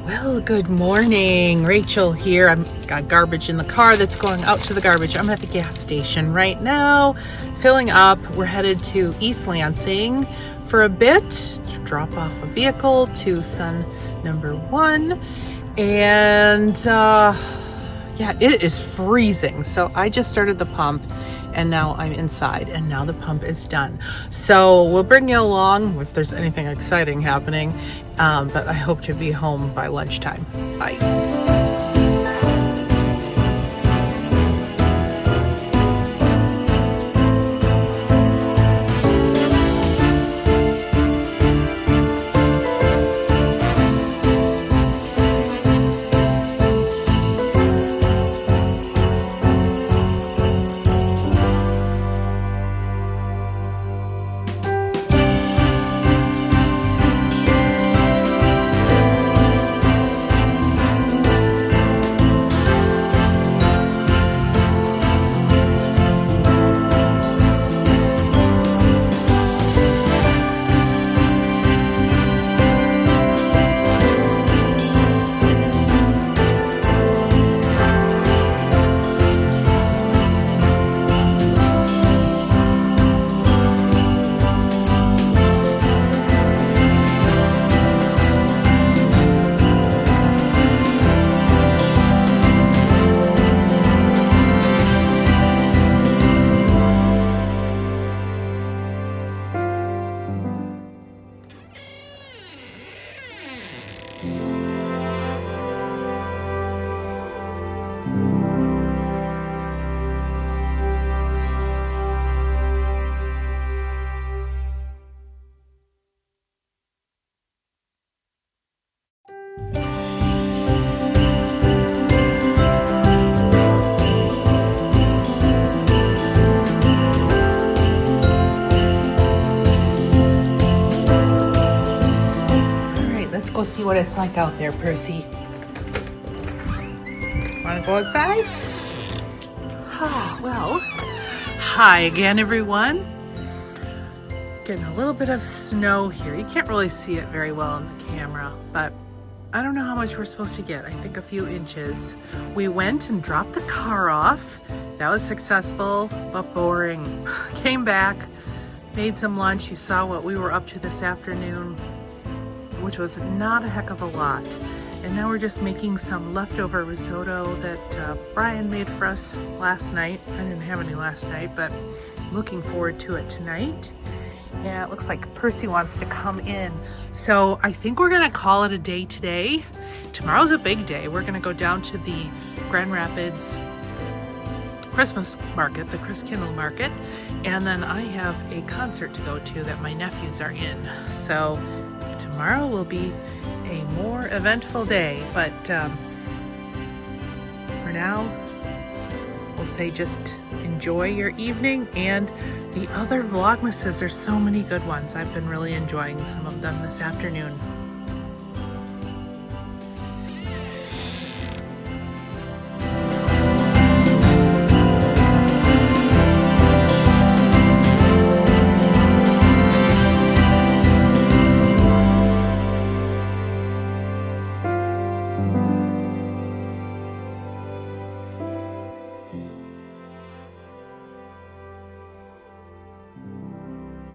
Well, good morning. Rachel here. I've got garbage in the car that's going out to the garbage. I'm at the gas station right now, filling up. We're headed to East Lansing for a bit to drop off a vehicle to son number one. And yeah, it is freezing. So I just started the pump and now I'm inside and now the pump is done. So we'll bring you along if there's anything exciting happening. But I hope to be home by lunchtime. Bye. Let's go see what it's like out there, Percy. Want to go outside? Well, hi again, everyone. Getting a little bit of snow here. You can't really see it very well on the camera, but I don't know how much we're supposed to get. I think a few inches. We went and dropped the car off. That was successful, but boring. Came back, made some lunch. You saw what we were up to this afternoon, which was not a heck of a lot. And now we're just making some leftover risotto that Brian made for us last night. I didn't have any last night, but looking forward to it tonight. Yeah, it looks like Percy wants to come in. So I think we're gonna call it a day today. Tomorrow's a big day. We're gonna go down to the Grand Rapids Christmas market, the Christkindl market. And then I have a concert to go to that my nephews are in. So tomorrow will be a more eventful day, but for now, we'll say just enjoy your evening and the other Vlogmases. There's so many good ones. I've been really enjoying some of them this afternoon.